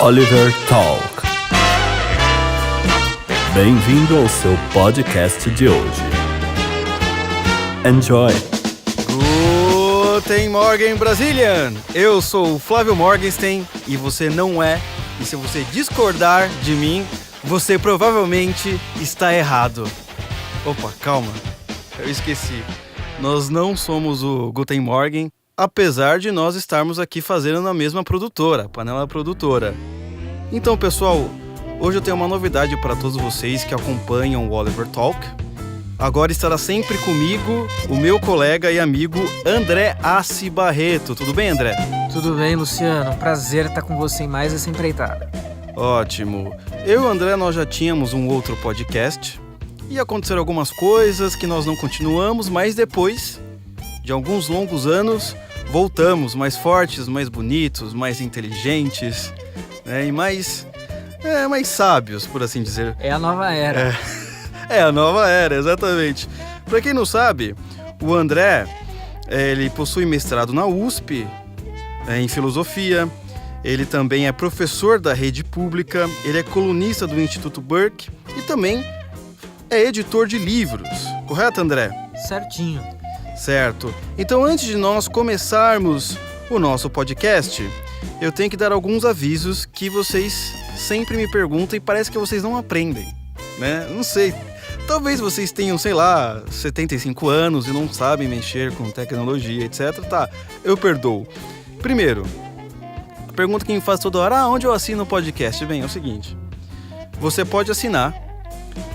Oliver Talk. Bem-vindo ao seu podcast de hoje. Enjoy! Guten Morgen, Brazilian! Eu sou o Flávio Morgenstern e você não é. E se você discordar de mim, você provavelmente está errado. Opa, calma. Eu esqueci. Nós não somos o Guten Morgen, apesar de nós estarmos aqui fazendo na mesma produtora, Panela Produtora. Então, pessoal, hoje eu tenho uma novidade para todos vocês que acompanham o Oliver Talk. Agora estará sempre comigo o meu colega e amigo André Assi Barreto. Tudo bem, André? Tudo bem, Luciano. Prazer estar com você em mais essa empreitada. Ótimo. Eu e o André, nós já tínhamos um outro podcast e aconteceram algumas coisas que nós não continuamos, mas depois de alguns longos anos, voltamos mais fortes, mais bonitos, mais inteligentes, né, e mais sábios, por assim dizer. É a nova era. É a nova era, exatamente. Pra quem não sabe, o André, ele possui mestrado na USP, em filosofia. Ele também é professor da rede pública, ele é colunista do Instituto Burke e também é editor de livros. Correto, André? Certinho. Certo. Então, antes de nós começarmos o nosso podcast, eu tenho que dar alguns avisos que vocês sempre me perguntam e parece que vocês não aprendem, né? Não sei. Talvez vocês tenham, 75 anos e não sabem mexer com tecnologia, etc. Tá, eu perdoo. Primeiro, a pergunta que me faz toda hora, onde eu assino o podcast? Bem, é o seguinte, você pode assinar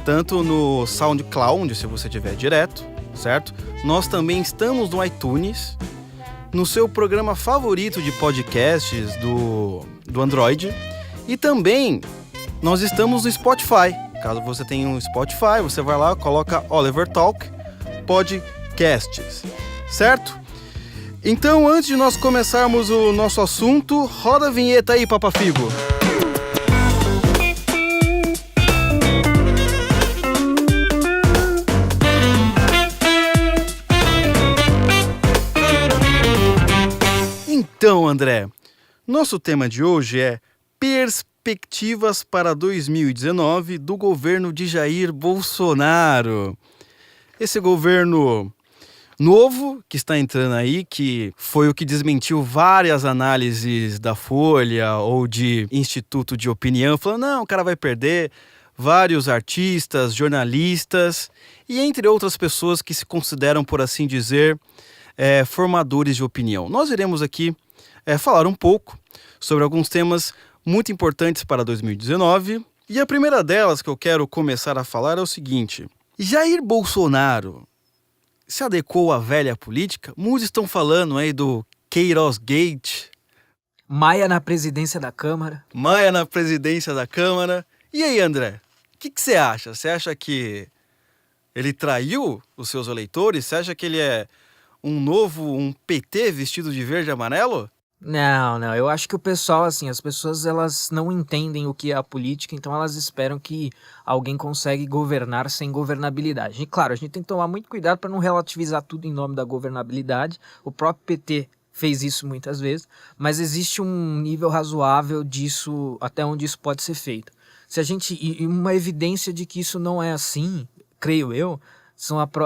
tanto no SoundCloud, se você tiver direto, certo? Nós também estamos no iTunes, no seu programa favorito de podcasts do Android, e também nós estamos no Spotify. Caso você tenha um Spotify, você vai lá, coloca Oliver Talk Podcasts, certo? Então, antes de nós começarmos o nosso assunto, roda a vinheta aí, Papa Figo. Então, André, nosso tema de hoje é perspectivas para 2019 do governo de Jair Bolsonaro. Esse governo novo que está entrando aí, que foi o que desmentiu várias análises da Folha ou de Instituto de Opinião, falando, não, o cara vai perder. Vários artistas, jornalistas e entre outras pessoas que se consideram, por assim dizer, formadores de opinião. Nós iremos aqui falar um pouco sobre alguns temas muito importantes para 2019. E a primeira delas que eu quero começar a falar é o seguinte. Jair Bolsonaro se adequou à velha política? Muitos estão falando aí do Queiroz Gate. Maia na presidência da Câmara. Maia na presidência da Câmara. E aí, André? O que você acha? Você acha que ele traiu os seus eleitores? Você acha que ele é um PT vestido de verde e amarelo? Não, eu acho que o pessoal, as pessoas elas não entendem o que é a política, então elas esperam que alguém consegue governar sem governabilidade. E claro, a gente tem que tomar muito cuidado para não relativizar tudo em nome da governabilidade. O próprio PT fez isso muitas vezes, mas existe um nível razoável disso, até onde isso pode ser feito. E uma evidência de que isso não é assim, creio eu,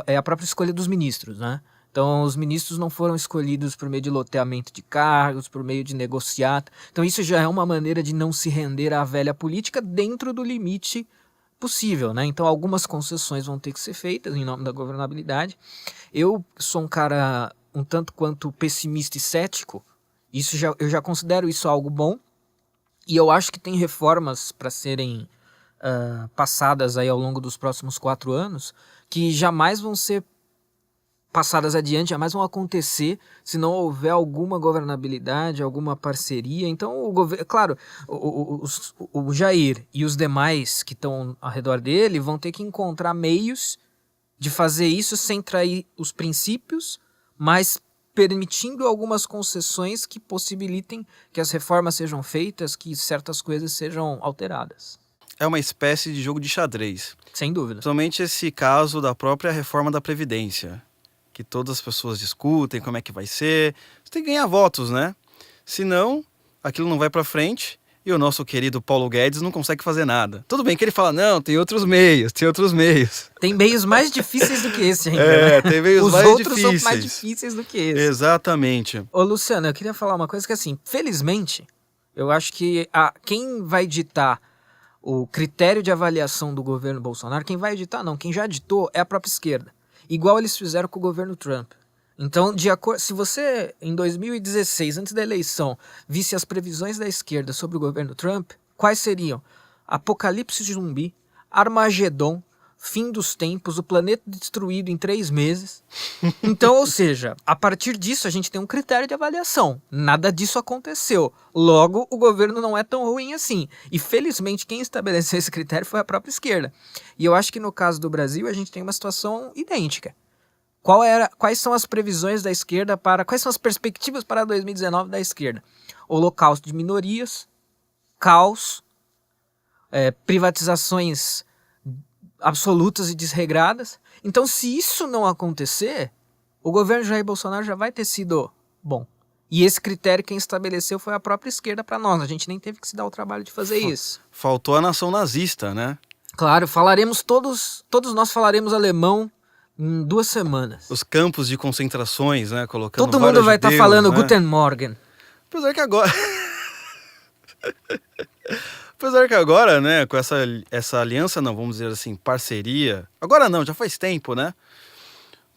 é a própria escolha dos ministros, né? Então, os ministros não foram escolhidos por meio de loteamento de cargos, por meio de negociata. Então, isso já é uma maneira de não se render à velha política dentro do limite possível, né? Então, algumas concessões vão ter que ser feitas em nome da governabilidade. Eu sou um cara um tanto quanto pessimista e cético. Eu já considero isso algo bom. E eu acho que tem reformas para serem passadas aí ao longo dos próximos 4 anos que jamais vão ser passadas adiante, jamais vão acontecer se não houver alguma governabilidade, alguma parceria. Então, o Jair e os demais que estão ao redor dele vão ter que encontrar meios de fazer isso sem trair os princípios, mas permitindo algumas concessões que possibilitem que as reformas sejam feitas, que certas coisas sejam alteradas. É uma espécie de jogo de xadrez. Sem dúvida. Somente esse caso da própria reforma da Previdência, que todas as pessoas discutem como é que vai ser. Você tem que ganhar votos, né? Senão, aquilo não vai para frente E o nosso querido Paulo Guedes não consegue fazer nada. Tudo bem que ele fala, não, tem outros meios. Tem meios mais difíceis do que esse ainda, né? Tem meios Os mais outros difíceis. são mais difíceis do que esse. Exatamente. Ô, Luciano, eu queria falar uma coisa que, assim, felizmente, eu acho que quem vai ditar o critério de avaliação do governo Bolsonaro, quem vai ditar não, quem já ditou é a própria esquerda. Igual eles fizeram com o governo Trump. Então, se você, em 2016, antes da eleição, visse as previsões da esquerda sobre o governo Trump, quais seriam? Apocalipse zumbi, Armagedon, fim dos tempos, o planeta destruído em 3 meses. Então, ou seja, a partir disso a gente tem um critério de avaliação. Nada disso aconteceu. Logo, o governo não é tão ruim assim. E felizmente quem estabeleceu esse critério foi a própria esquerda. E eu acho que no caso do Brasil a gente tem uma situação idêntica. Quais são as previsões da esquerda quais são as perspectivas para 2019 da esquerda? Holocausto de minorias, caos, privatizações absolutas e desregradas. Então, se isso não acontecer, o governo Jair Bolsonaro já vai ter sido bom. E esse critério quem estabeleceu foi a própria esquerda para nós. A gente nem teve que se dar o trabalho de fazer isso. Faltou a nação nazista, né? Claro, todos nós falaremos alemão em 2 semanas. Os campos de concentrações, né? Colocando Todo mundo vai estar falando, né? Guten Morgen. Apesar que agora, né, com essa aliança, não, vamos dizer assim, parceria. Agora não, já faz tempo, né?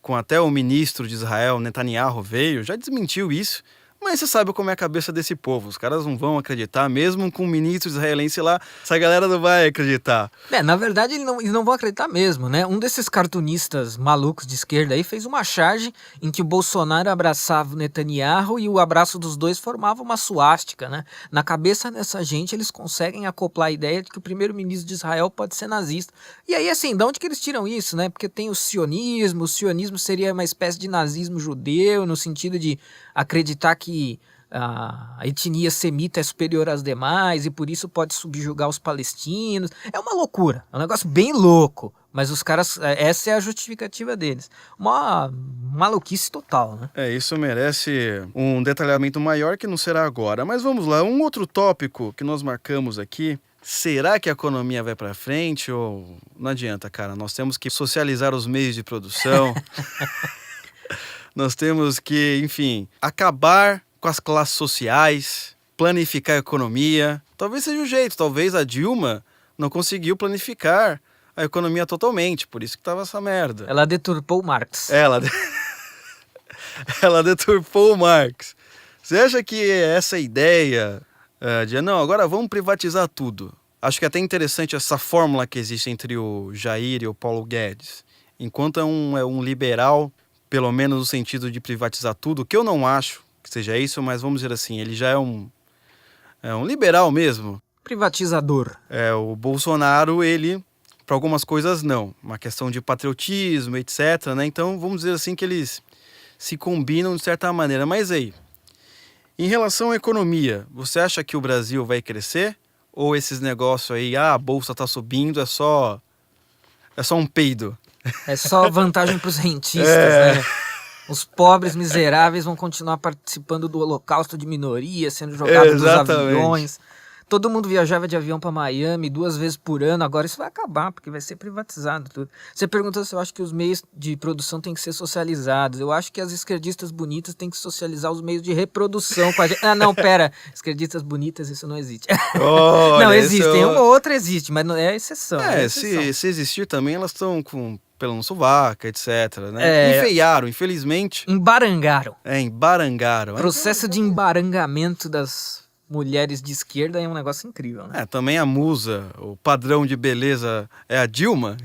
Com até o ministro de Israel, Netanyahu, já desmentiu isso. Mas você sabe como é a cabeça desse povo. Os caras não vão acreditar, mesmo com o ministro israelense lá, essa galera não vai acreditar. Na verdade, eles não vão acreditar mesmo, né? Um desses cartunistas malucos de esquerda aí fez uma charge em que o Bolsonaro abraçava o Netanyahu e o abraço dos dois formava uma suástica, né? Na cabeça dessa gente, eles conseguem acoplar a ideia de que o primeiro-ministro de Israel pode ser nazista. E aí, assim, de onde que eles tiram isso, né? Porque tem o sionismo seria uma espécie de nazismo judeu, no sentido de acreditar que a etnia semita é superior às demais e por isso pode subjugar os palestinos. É uma loucura, é um negócio bem louco, mas os caras, essa é a justificativa deles. Uma maluquice total, né? Isso merece um detalhamento maior que não será agora. Mas vamos lá, um outro tópico que nós marcamos aqui. Será que a economia vai para frente ou não adianta, cara? Nós temos que socializar os meios de produção. Nós temos que, enfim, acabar com as classes sociais, planificar a economia. Talvez seja o jeito, talvez a Dilma não conseguiu planificar a economia totalmente, por isso que tava essa merda. Ela deturpou o Marx. Ela deturpou o Marx. Você acha que essa ideia de, não, agora vamos privatizar tudo? Acho que é até interessante essa fórmula que existe entre o Jair e o Paulo Guedes. Enquanto é um liberal, pelo menos no sentido de privatizar tudo, que eu não acho que seja isso, mas vamos dizer assim, ele já é um liberal mesmo. Privatizador. O Bolsonaro, ele, para algumas coisas não, uma questão de patriotismo, etc, né? Então vamos dizer assim que eles se combinam de certa maneira. Mas aí, em relação à economia, você acha que o Brasil vai crescer? Ou esses negócios aí, a bolsa tá subindo, é só um peido? É só vantagem para os rentistas, né? Os pobres miseráveis vão continuar participando do holocausto de minoria, sendo jogados dos aviões. Todo mundo viajava de avião para Miami 2 vezes por ano, agora isso vai acabar, porque vai ser privatizado tudo. Você perguntou se eu acho que os meios de produção têm que ser socializados. Eu acho que as esquerdistas bonitas têm que socializar os meios de reprodução com a gente. Não, pera, esquerdistas bonitas, isso não existe. Olha, não, existe, tem uma ou outra existe, mas não é exceção. Se existir também, elas estão com pelo no sovaco, etc, né? Enfeiaram, infelizmente. Embarangaram. Embarangaram. Processo de embarangamento das mulheres de esquerda é um negócio incrível, né? Também a musa, o padrão de beleza é a Dilma.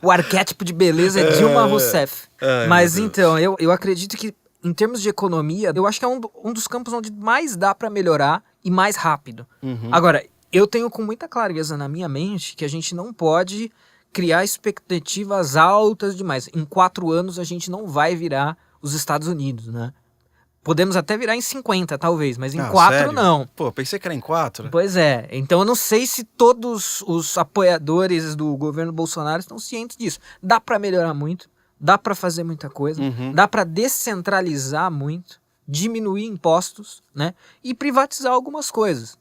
O arquétipo de beleza é Dilma Rousseff. Mas então, eu acredito que em termos de economia, eu acho que é um dos campos onde mais dá para melhorar e mais rápido. Agora, eu tenho com muita clareza na minha mente que a gente não pode criar expectativas altas demais. Em 4 anos a gente não vai virar os Estados Unidos, né? Podemos até virar em 50, talvez, mas em 4 sério? não. Pô, pensei que era em 4. Pois é. Então eu não sei se todos os apoiadores do governo Bolsonaro estão cientes disso. Dá para melhorar muito, dá para fazer muita coisa, dá para descentralizar muito, diminuir impostos, né, e privatizar algumas coisas.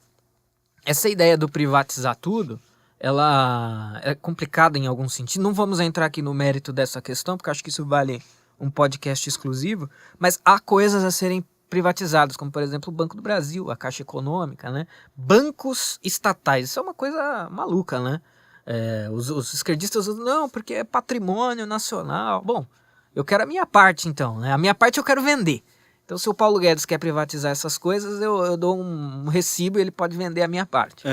Essa ideia do privatizar tudo, ela é complicada em algum sentido. Não vamos entrar aqui no mérito dessa questão, porque acho que isso vale um podcast exclusivo, mas há coisas a serem privatizadas, como por exemplo o Banco do Brasil, a Caixa Econômica, né? Bancos estatais, isso é uma coisa maluca, né? Os esquerdistas usam, não, porque é patrimônio nacional. Bom, eu quero a minha parte então, né? A minha parte eu quero vender. Então se o Paulo Guedes quer privatizar essas coisas, eu dou um recibo e ele pode vender a minha parte.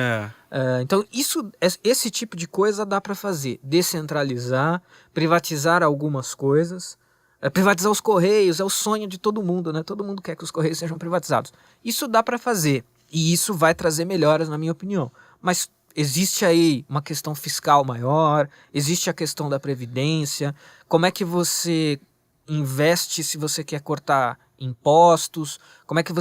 Então esse tipo de coisa dá para fazer, descentralizar, privatizar algumas coisas. Privatizar os Correios é o sonho de todo mundo, né? Todo mundo quer que os Correios sejam privatizados. Isso dá para fazer e isso vai trazer melhoras, na minha opinião. Mas existe aí uma questão fiscal maior, existe a questão da previdência. Como é que você investe se você quer cortar impostos? Como é que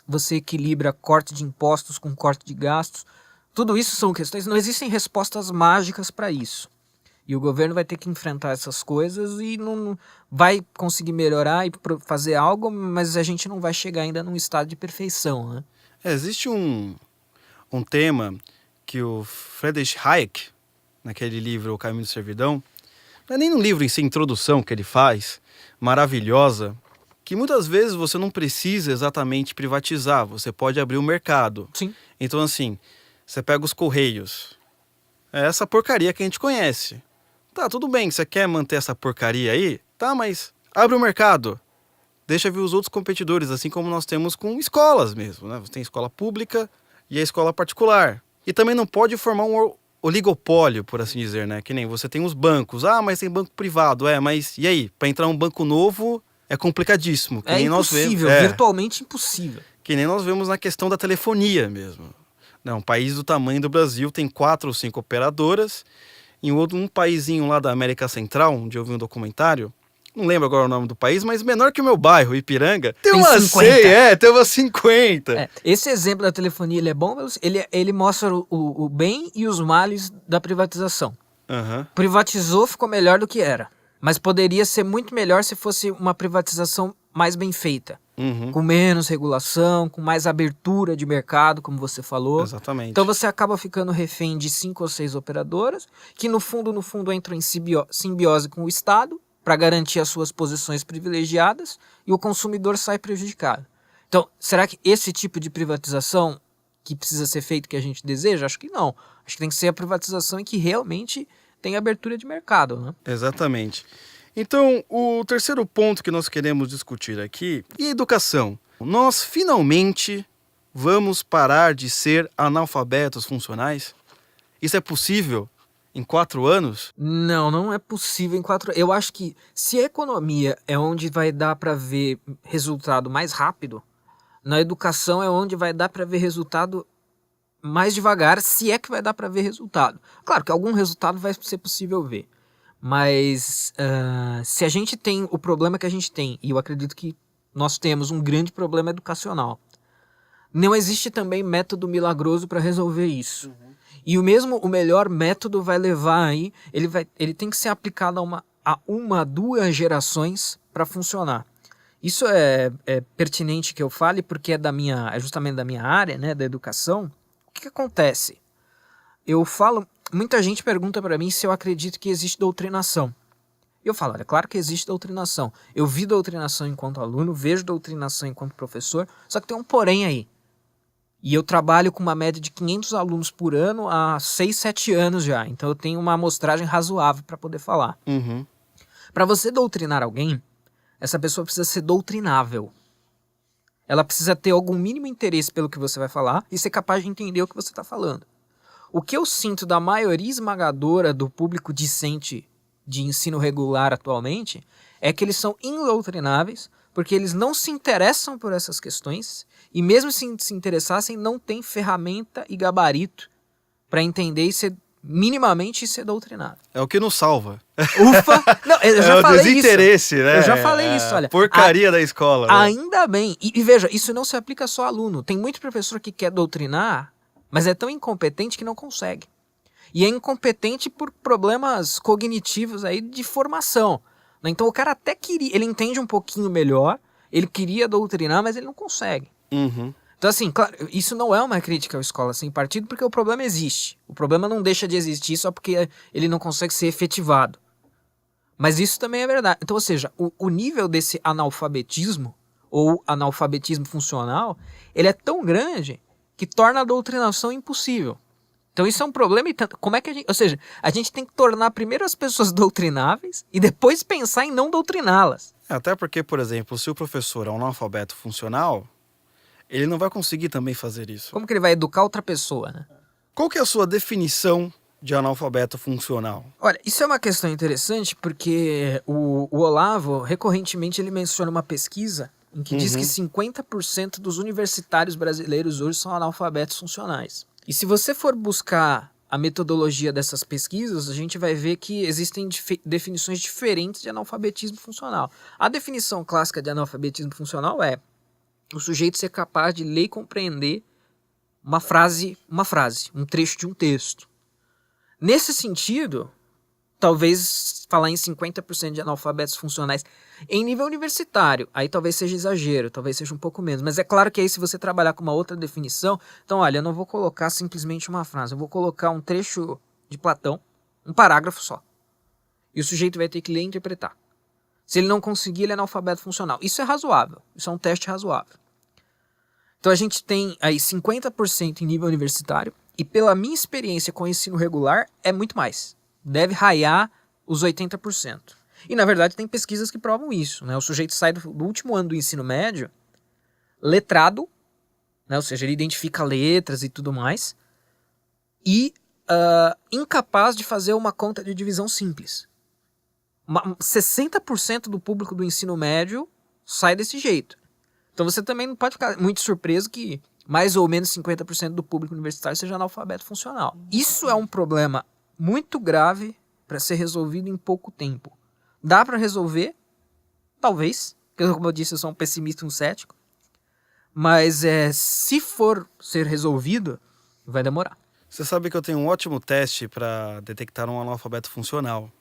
você equilibra corte de impostos com corte de gastos? Tudo isso são questões, não existem respostas mágicas para isso. E o governo vai ter que enfrentar essas coisas e não vai conseguir melhorar e fazer algo, mas a gente não vai chegar ainda num estado de perfeição, né? Existe um tema que o Friedrich Hayek, naquele livro O Caminho da Servidão, não é nem no livro em si, introdução que ele faz, maravilhosa, que muitas vezes você não precisa exatamente privatizar, você pode abrir o mercado. Sim. Então assim, você pega os Correios, é essa porcaria que a gente conhece. Tá, tudo bem, você quer manter essa porcaria aí? Tá, mas abre o mercado. Deixa vir os outros competidores, assim como nós temos com escolas mesmo, né? Você tem escola pública e a escola particular. E também não pode formar um oligopólio, por assim dizer, né? Que nem você tem os bancos. Ah, mas tem banco privado. Mas e aí? Para entrar um banco novo é complicadíssimo. Que é nem impossível, nós vemos, virtualmente impossível. Que nem nós vemos na questão da telefonia mesmo. Não, um país do tamanho do Brasil tem 4 ou 5 operadoras. Em um paísinho lá da América Central, onde eu vi um documentário, não lembro agora o nome do país, mas menor que o meu bairro, Ipiranga, tem umas 50. Tem umas 50. Esse exemplo da telefonia ele é bom, ele mostra o bem e os males da privatização. Uhum. Privatizou, ficou melhor do que era. Mas poderia ser muito melhor se fosse uma privatização mais bem feita. Uhum. Com menos regulação, com mais abertura de mercado, como você falou. Exatamente. Então você acaba ficando refém de 5 ou 6 operadoras, que no fundo entram em simbiose com o Estado, para garantir as suas posições privilegiadas, e o consumidor sai prejudicado. Então, será que esse tipo de privatização que precisa ser feito que a gente deseja? Acho que não. Acho que tem que ser a privatização em que realmente tem abertura de mercado, né? Exatamente. Então, o terceiro ponto que nós queremos discutir aqui é a educação. Nós finalmente vamos parar de ser analfabetos funcionais? Isso é possível em 4 anos? Não é possível em 4 anos. Eu acho que se a economia é onde vai dar para ver resultado mais rápido, na educação é onde vai dar para ver resultado mais devagar, se é que vai dar para ver resultado. Claro que algum resultado vai ser possível ver. Mas se a gente tem o problema que a gente tem, e eu acredito que nós temos um grande problema educacional, não existe também método milagroso para resolver isso. Uhum. E o melhor método vai levar aí, ele tem que ser aplicado a uma, 2 gerações para funcionar. Isso é pertinente que eu fale, porque é justamente da minha área, né, da educação. O que acontece? Muita gente pergunta para mim se eu acredito que existe doutrinação. Eu falo, olha, claro que existe doutrinação. Eu vi doutrinação enquanto aluno, vejo doutrinação enquanto professor, só que tem um porém aí. E eu trabalho com uma média de 500 alunos por ano há 6, 7 anos já. Então eu tenho uma amostragem razoável para poder falar. Uhum. Para você doutrinar alguém, essa pessoa precisa ser doutrinável. Ela precisa ter algum mínimo interesse pelo que você vai falar e ser capaz de entender o que você está falando. O que eu sinto da maioria esmagadora do público discente de ensino regular atualmente é que eles são indoutrináveis porque eles não se interessam por essas questões e mesmo se interessassem não têm ferramenta e gabarito para entender e ser minimamente ser doutrinado. É o que nos salva. Ufa! Não, eu já falei isso. Desinteresse, né? Eu já falei isso, olha. Porcaria da escola. Né? Ainda bem. E veja, isso não se aplica só a aluno. Tem muito professor que quer doutrinar, mas é tão incompetente que não consegue. E é incompetente por problemas cognitivos aí de formação. Então o cara até queria, ele entende um pouquinho melhor, Ele queria doutrinar, mas ele não consegue. Uhum. Então, assim, claro, isso não é uma crítica à escola sem partido, porque o problema existe. O problema não deixa de existir só porque ele não consegue ser efetivado. Mas isso também é verdade. Então, ou seja, o nível desse analfabetismo, ou analfabetismo funcional, ele é tão grande que torna a doutrinação impossível. Então isso é um problema e tanto. Como é que a gente. Ou seja, a gente tem que tornar primeiro as pessoas doutrináveis e depois pensar em não doutriná-las. Até porque, por exemplo, se o professor é um analfabeto funcional, ele não vai conseguir também fazer isso. Como que ele vai educar outra pessoa, né? Qual que é a sua definição de analfabeto funcional? Olha, isso é uma questão interessante porque o Olavo, recorrentemente, ele menciona uma pesquisa em que diz que 50% dos universitários brasileiros hoje são analfabetos funcionais. E se você for buscar a metodologia dessas pesquisas, a gente vai ver que existem definições diferentes de analfabetismo funcional. A definição clássica de analfabetismo funcional é o sujeito ser capaz de ler e compreender uma frase, um trecho de um texto. Nesse sentido, talvez falar em 50% de analfabetos funcionais em nível universitário, aí talvez seja exagero, talvez seja um pouco menos. Mas é claro que aí se você trabalhar com uma outra definição, então olha, eu não vou colocar simplesmente uma frase, eu vou colocar um trecho de Platão, um parágrafo só. E o sujeito vai ter que ler e interpretar. Se ele não conseguir, ele é analfabeto funcional. Isso é razoável, isso é um teste razoável. Então a gente tem aí 50% em nível universitário, e pela minha experiência com o ensino regular, é muito mais. Deve raiar os 80%. E na verdade tem pesquisas que provam isso, né? O sujeito sai do último ano do ensino médio letrado, né? Ou seja, ele identifica letras e tudo mais, e incapaz de fazer uma conta de divisão simples. 60% do público do ensino médio sai desse jeito. Então você também não pode ficar muito surpreso que mais ou menos 50% do público universitário seja analfabeto funcional. Isso é um problema muito grave para ser resolvido em pouco tempo. Dá para resolver? Talvez. Porque, como eu disse, eu sou um pessimista e um cético. Mas se for ser resolvido, vai demorar. Você sabe que eu tenho um ótimo teste para detectar um analfabeto funcional.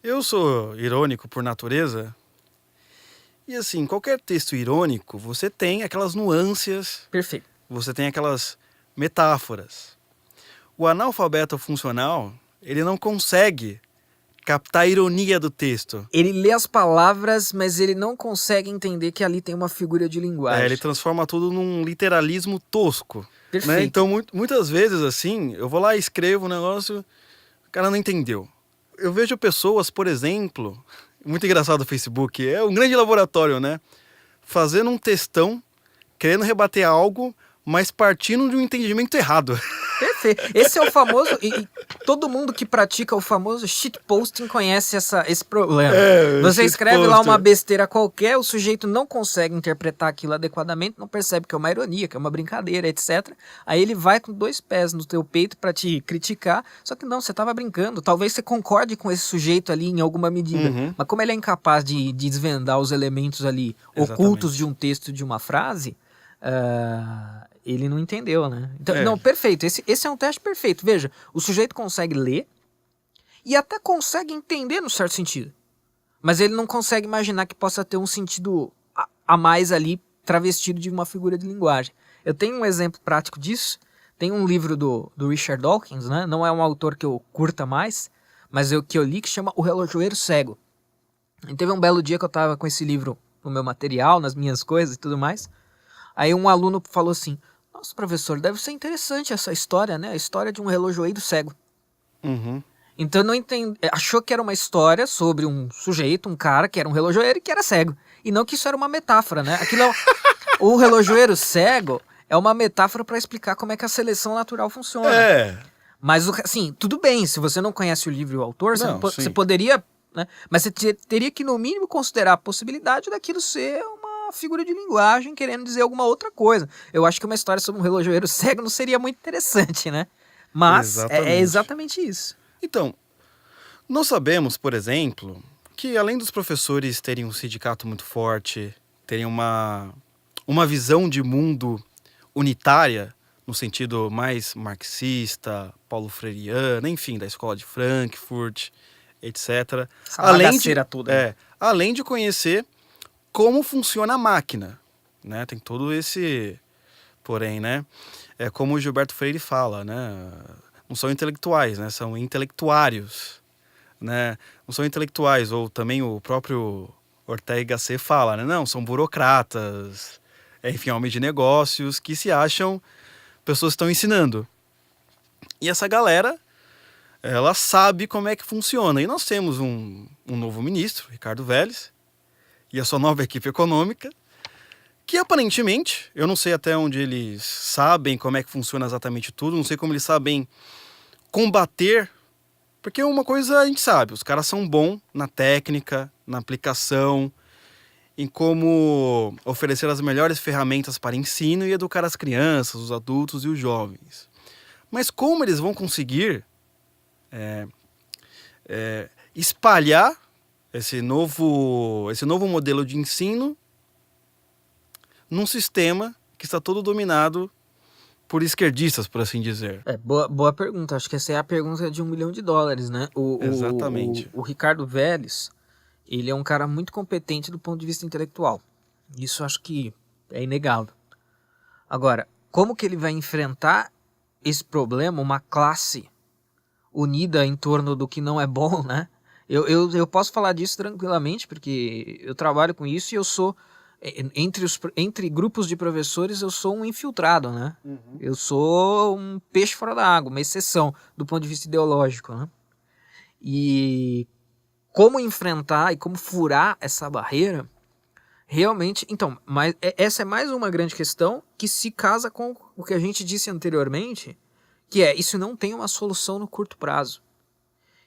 Eu sou irônico por natureza. E assim, qualquer texto irônico, você tem aquelas nuances. Perfeito. Você tem aquelas metáforas. O analfabeto funcional, ele não consegue captar a ironia do texto. Ele lê as palavras, mas ele não consegue entender que ali tem uma figura de linguagem. Ele transforma tudo num literalismo tosco. Perfeito. Né? Então, muitas vezes, assim, eu vou lá e escrevo um negócio, o cara não entendeu. Eu vejo pessoas, por exemplo, muito engraçado o Facebook, é um grande laboratório, né? Fazendo um textão, querendo rebater algo, mas partindo de um entendimento errado. Perfeito. Esse é o famoso... E todo mundo que pratica o famoso shitposting conhece esse problema. Você escreve lá uma besteira qualquer, o sujeito não consegue interpretar aquilo adequadamente, não percebe que é uma ironia, que é uma brincadeira, etc. Aí ele vai com 2 pés no teu peito pra te criticar, só que não, você tava brincando. Talvez você concorde com esse sujeito ali em alguma medida, mas como ele é incapaz de desvendar os elementos ali ocultos de um texto, de uma frase... ele não entendeu, né? Então, não, perfeito. Esse é um teste perfeito. Veja, o sujeito consegue ler e até consegue entender no certo sentido. Mas ele não consegue imaginar que possa ter um sentido a mais ali travestido de uma figura de linguagem. Eu tenho um exemplo prático disso. Tem um livro do Richard Dawkins, né? Não é um autor que eu curta mais, mas que eu li, que chama O Relojoeiro Cego. E teve um belo dia que eu estava com esse livro no meu material, nas minhas coisas e tudo mais. Aí um aluno falou assim: nossa, professor, deve ser interessante essa história, né? A história de um relojoeiro cego. Então não achou que era uma história sobre um sujeito, um cara que era um relojoeiro e que era cego. E não que isso era uma metáfora, né? Aquilo o relojoeiro cego é uma metáfora para explicar como é que a seleção natural funciona. Mas, assim, tudo bem, se você não conhece o livro e o autor, você poderia... Né? Mas você teria que, no mínimo, considerar a possibilidade daquilo ser uma figura de linguagem querendo dizer alguma outra coisa. Eu acho que uma história sobre um relojoeiro cego não seria muito interessante, né? Mas é exatamente isso. Então, nós sabemos, por exemplo, que além dos professores terem um sindicato muito forte, terem uma visão de mundo unitária, no sentido mais marxista, paulo freiriana, enfim, da escola de Frankfurt, etc. Além de conhecer como funciona a máquina, né? Tem todo esse... Porém, né? É como o Gilberto Freire fala, né? Não são intelectuais, né? São intelectuários, né? Não são intelectuais, ou também o próprio Ortega y Gasset fala, né? Não, são burocratas, enfim, homens de negócios que se acham pessoas que estão ensinando. E essa galera, ela sabe como é que funciona. E nós temos um novo ministro, Ricardo Vélez, e a sua nova equipe econômica, que aparentemente, eu não sei até onde eles sabem como é que funciona exatamente tudo, não sei como eles sabem combater, porque uma coisa a gente sabe, os caras são bons na técnica, na aplicação, em como oferecer as melhores ferramentas para ensino e educar as crianças, os adultos e os jovens. Mas como eles vão conseguir espalhar esse novo modelo de ensino num sistema que está todo dominado por esquerdistas, por assim dizer? Boa pergunta. Acho que essa é a pergunta de $1 milhão, né? Exatamente. O Ricardo Vélez, ele é um cara muito competente do ponto de vista intelectual. Isso acho que é inegável. Agora, como que ele vai enfrentar esse problema, uma classe unida em torno do que não é bom, né? Eu posso falar disso tranquilamente, porque eu trabalho com isso e eu sou... Entre grupos de professores, eu sou um infiltrado, né? Uhum. Eu sou um peixe fora da água, uma exceção do ponto de vista ideológico, né? E como enfrentar e como furar essa barreira, realmente... Então, essa é mais uma grande questão que se casa com o que a gente disse anteriormente, que isso não tem uma solução no curto prazo.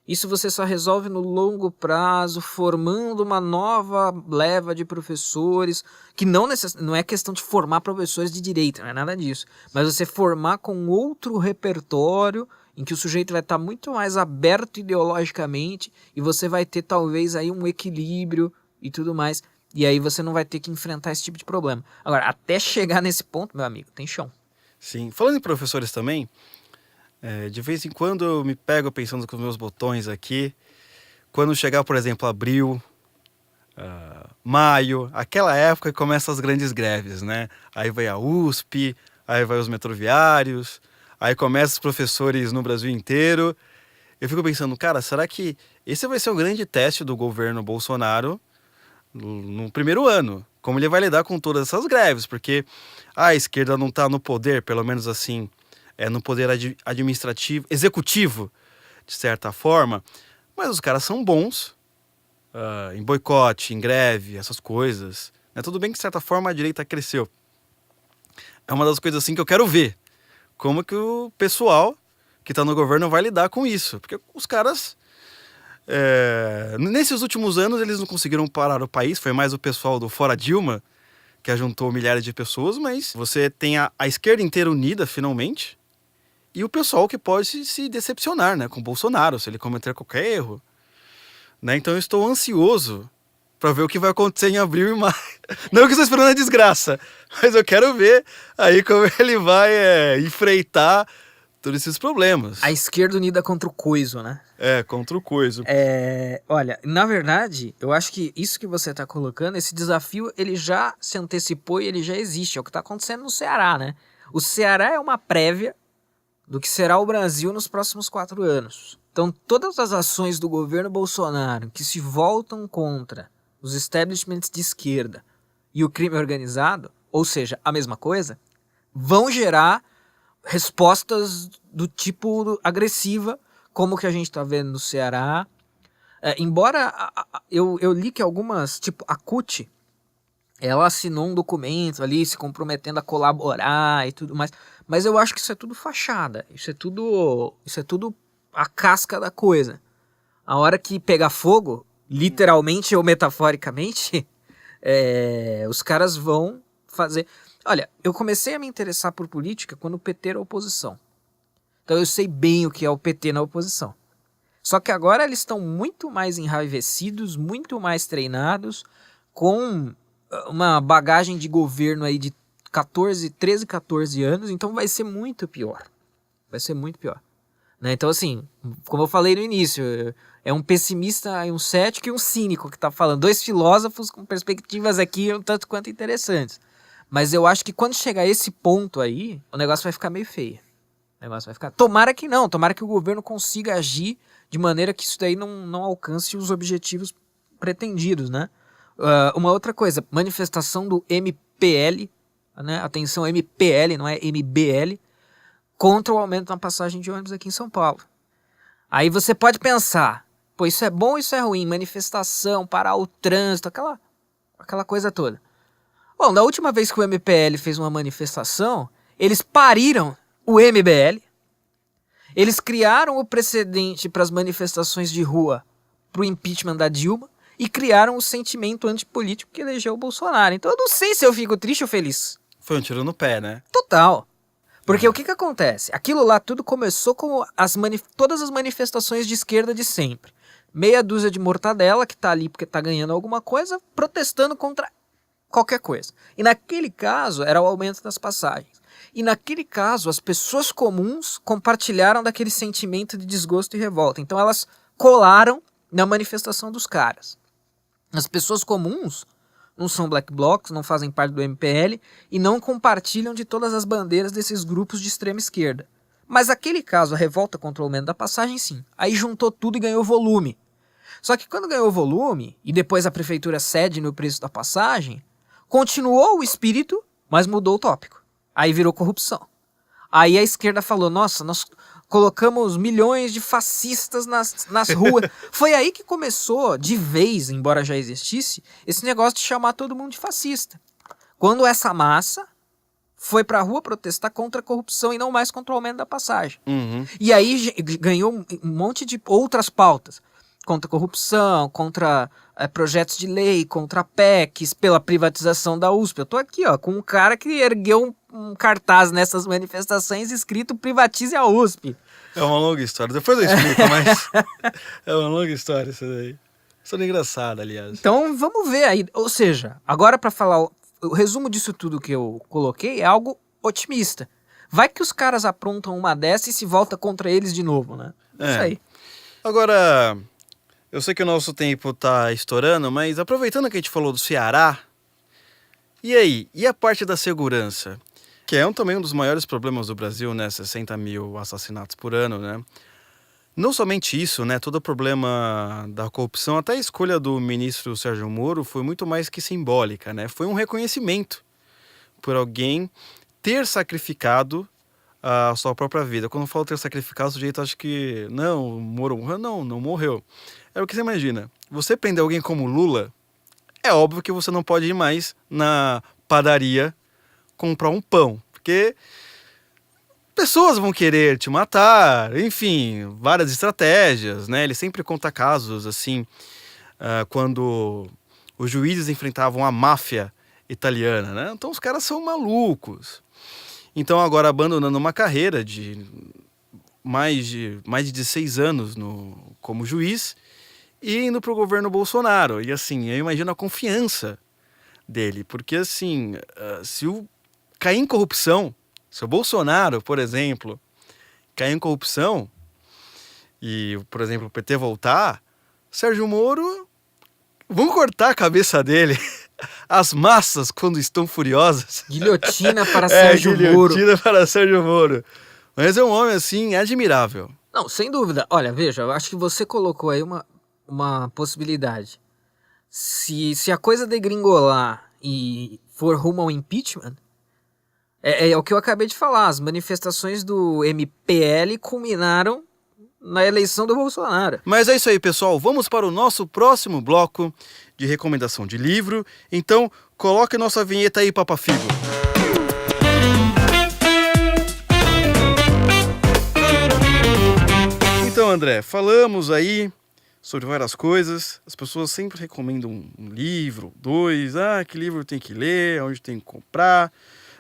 Isso você só resolve no longo prazo, formando uma nova leva de professores, que não é questão de formar professores de direita, não é nada disso. Mas você formar com outro repertório, em que o sujeito vai estar muito mais aberto ideologicamente, e você vai ter talvez aí um equilíbrio e tudo mais. E aí você não vai ter que enfrentar esse tipo de problema. Agora, até chegar nesse ponto, meu amigo, tem chão. Sim. Falando em professores também... de vez em quando eu me pego pensando com os meus botões aqui, quando chegar, por exemplo, abril, maio, aquela época que começam as grandes greves, né? Aí vai a USP, aí vai os metroviários, aí começam os professores no Brasil inteiro. Eu fico pensando, cara, será que esse vai ser o grande teste do governo Bolsonaro no primeiro ano? Como ele vai lidar com todas essas greves? Porque a esquerda não está no poder, pelo menos assim... no poder administrativo, executivo, de certa forma, mas os caras são bons em boicote, em greve, essas coisas. Tudo bem que, de certa forma, a direita cresceu. É uma das coisas assim que eu quero ver. Como que o pessoal que está no governo vai lidar com isso. Porque os caras, nesses últimos anos, eles não conseguiram parar o país. Foi mais o pessoal do Fora Dilma, que ajuntou milhares de pessoas, mas você tem a esquerda inteira unida, finalmente, e o pessoal que pode se decepcionar, né, com o Bolsonaro, se ele cometer qualquer erro. Né? Então eu estou ansioso para ver o que vai acontecer em abril e maio. Não que eu estou esperando a desgraça, mas eu quero ver aí como ele vai enfrentar todos esses problemas. A esquerda unida contra o coiso, né? Contra o coiso. Olha, na verdade, eu acho que isso que você está colocando, esse desafio, ele já se antecipou e ele já existe. É o que está acontecendo no Ceará, né? O Ceará é uma prévia do que será o Brasil nos próximos 4 anos. Então, todas as ações do governo Bolsonaro que se voltam contra os establishments de esquerda e o crime organizado, ou seja, a mesma coisa, vão gerar respostas do tipo agressiva, como que a gente está vendo no Ceará. Embora eu li que algumas, tipo a CUT, ela assinou um documento ali se comprometendo a colaborar e tudo mais, mas eu acho que isso é tudo fachada, isso é tudo a casca da coisa. A hora que pegar fogo, literalmente ou metaforicamente, os caras vão fazer... Olha, eu comecei a me interessar por política quando o PT era oposição. Então eu sei bem o que é o PT na oposição. Só que agora eles estão muito mais enraivecidos, muito mais treinados, com uma bagagem de governo aí de 13, 14 anos, então vai ser muito pior. Vai ser muito pior. né? Então, assim, como eu falei no início, é um pessimista, um cético e um cínico que tá falando. 2 filósofos com perspectivas aqui um tanto quanto interessantes. Mas eu acho que quando chegar a esse ponto aí, o negócio vai ficar meio feio. O negócio vai ficar... Tomara que não, tomara que o governo consiga agir de maneira que isso daí não alcance os objetivos pretendidos, né? Uma outra coisa, manifestação do MPL, né? Atenção, MPL, não é MBL, contra o aumento na passagem de ônibus aqui em São Paulo. Aí você pode pensar, pô, isso é bom ou isso é ruim? Manifestação, parar o trânsito, aquela coisa toda. Bom, da última vez que o MPL fez uma manifestação, eles pariram o MBL, eles criaram o precedente para as manifestações de rua para o impeachment da Dilma e criaram o sentimento antipolítico que elegeu o Bolsonaro. Então eu não sei se eu fico triste ou feliz. Foi um tiro no pé, né? Total. Porque o que acontece? Aquilo lá tudo começou com todas as manifestações de esquerda de sempre. Meia dúzia de mortadela que tá ali porque tá ganhando alguma coisa, protestando contra qualquer coisa. E naquele caso era o aumento das passagens. E naquele caso as pessoas comuns compartilharam daquele sentimento de desgosto e revolta. Então elas colaram na manifestação dos caras. As pessoas comuns não são black blocs, não fazem parte do MPL e não compartilham de todas as bandeiras desses grupos de extrema esquerda. Mas aquele caso, a revolta contra o aumento da passagem, sim. Aí juntou tudo e ganhou volume. Só que quando ganhou volume, e depois a prefeitura cede no preço da passagem, continuou o espírito, mas mudou o tópico. Aí virou corrupção. Aí a esquerda falou, nossa, nós colocamos milhões de fascistas nas ruas. Foi aí que começou, de vez, embora já existisse, esse negócio de chamar todo mundo de fascista. Quando essa massa foi pra rua protestar contra a corrupção e não mais contra o aumento da passagem. Uhum. E aí ganhou um monte de outras pautas. Contra a corrupção, contra projetos de lei, contra PECs, pela privatização da USP. Eu tô aqui, ó, com um cara que ergueu um cartaz nessas manifestações escrito "Privatize a USP". É uma longa história. Depois eu explico, mas é uma longa história isso daí. História engraçada, aliás. Então vamos ver aí. Ou seja, agora para falar o resumo disso tudo que eu coloquei é algo otimista. Vai que os caras aprontam uma dessa e se volta contra eles de novo, né? Isso aí. Agora, eu sei que o nosso tempo tá estourando, mas aproveitando que a gente falou do Ceará, e aí? E a parte da segurança? Que é também um dos maiores problemas do Brasil, né? 60 mil assassinatos por ano, né? Não somente isso, né? Todo o problema da corrupção, até a escolha do ministro Sérgio Moro foi muito mais que simbólica, né? Foi um reconhecimento por alguém ter sacrificado a sua própria vida. Quando eu falo ter sacrificado, o sujeito acha que não, o Moro morreu. Não morreu. É o que você imagina. Você prender alguém como Lula, é óbvio que você não pode ir mais na padaria comprar um pão, porque pessoas vão querer te matar, enfim, várias estratégias, né? Ele sempre conta casos, assim, quando os juízes enfrentavam a máfia italiana, né? Então os caras são malucos. Então agora abandonando uma carreira de mais de 16 anos como juiz e indo pro governo Bolsonaro. E assim, eu imagino a confiança dele, porque assim, se cair em corrupção, se o Bolsonaro, por exemplo, cair em corrupção e, por exemplo, o PT voltar, Sérgio Moro, vão cortar a cabeça dele. As massas, quando estão furiosas. Guilhotina para Sérgio Moro. Guilhotina para Sérgio Moro. Mas é um homem, assim, admirável. Não, sem dúvida. Olha, veja, eu acho que você colocou aí uma possibilidade. Se a coisa degringolar e for rumo ao impeachment, é o que eu acabei de falar. As manifestações do MPL culminaram na eleição do Bolsonaro. Mas é isso aí, pessoal. Vamos para o nosso próximo bloco de recomendação de livro. Então, coloque nossa vinheta aí, Papa Figo. Então, André, falamos aí sobre várias coisas. As pessoas sempre recomendam um livro, 2. Que livro tem que ler, onde tem que comprar.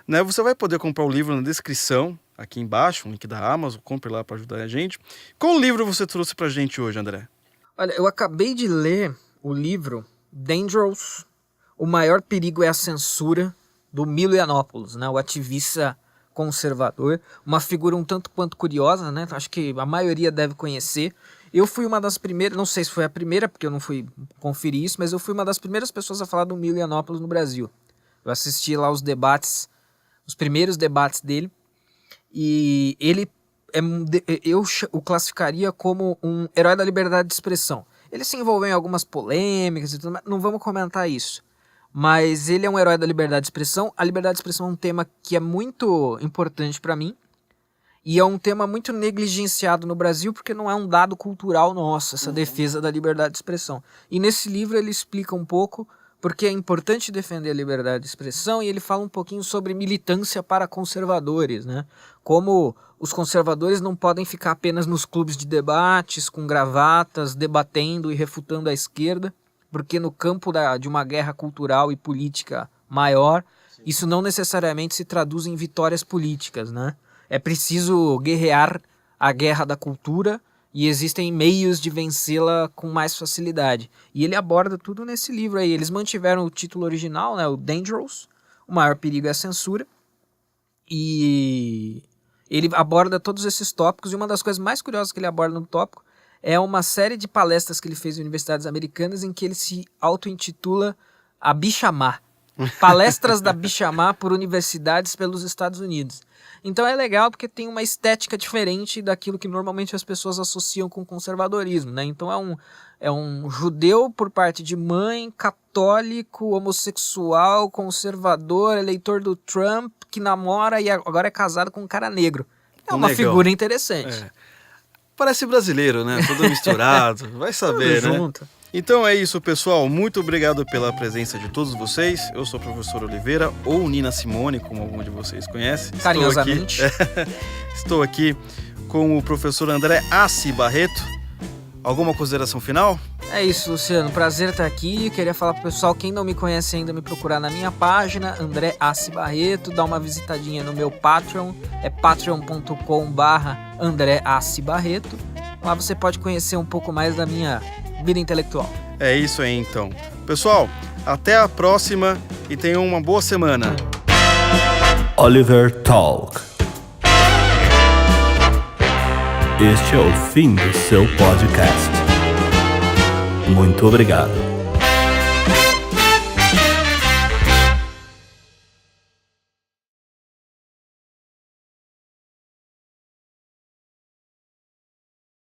Né? Você vai poder comprar o livro na descrição, aqui embaixo, um link da Amazon, compre lá para ajudar a gente. Qual livro você trouxe pra gente hoje, André? Olha, eu acabei de ler o livro Dangerous, O Maior Perigo é a Censura, do Milo Yiannopoulos, né? O ativista conservador, uma figura um tanto quanto curiosa, né? Acho que a maioria deve conhecer. Eu fui uma das primeiras, não sei se foi a primeira, porque eu não fui conferir isso, mas eu fui uma das primeiras pessoas a falar do Milo Yiannopoulos no Brasil. Eu assisti lá os debates, os primeiros debates dele, e ele eu o classificaria como um herói da liberdade de expressão. Ele se envolveu em algumas polêmicas e tudo, mas não vamos comentar isso. Mas ele é um herói da liberdade de expressão. A liberdade de expressão é um tema que é muito importante para mim. E é um tema muito negligenciado no Brasil, porque não é um dado cultural nosso, essa defesa da liberdade de expressão. E nesse livro ele explica um pouco porque é importante defender a liberdade de expressão, e ele fala um pouquinho sobre militância para conservadores, né? Como os conservadores não podem ficar apenas nos clubes de debates, com gravatas, debatendo e refutando a esquerda, porque no campo de uma guerra cultural e política maior, isso não necessariamente se traduz em vitórias políticas, né? É preciso guerrear a guerra da cultura e existem meios de vencê-la com mais facilidade. E ele aborda tudo nesse livro aí. Eles mantiveram o título original, né, o Dangerous, o maior perigo é a censura, e ele aborda todos esses tópicos, e uma das coisas mais curiosas que ele aborda no tópico é uma série de palestras que ele fez em universidades americanas em que ele se auto-intitula a Bichamar. Palestras da Bichamar por universidades pelos Estados Unidos. Então é legal porque tem uma estética diferente daquilo que normalmente as pessoas associam com conservadorismo, né? Então é um judeu por parte de mãe, católico, homossexual, conservador, eleitor do Trump, que namora e agora é casado com um cara negro. É uma figura interessante. Parece brasileiro, né? Tudo misturado. Vai saber, tudo né? junto. Então é isso, pessoal. Muito obrigado pela presença de todos vocês. Eu sou o professor Oliveira, ou Nina Simone, como algum de vocês conhece. Carinhosamente. Estou aqui com o professor André Assi Barreto. Alguma consideração final? É isso, Luciano. Prazer estar aqui. Queria falar pro pessoal, quem não me conhece ainda, me procurar na minha página, André Assi Barreto. Dá uma visitadinha no meu Patreon. É patreon.com/André Assi Barreto. Lá você pode conhecer um pouco mais da minha vida intelectual. É isso aí, então. Pessoal, até a próxima e tenham uma boa semana. Oliver Talk. Este é o fim do seu podcast. Muito obrigado.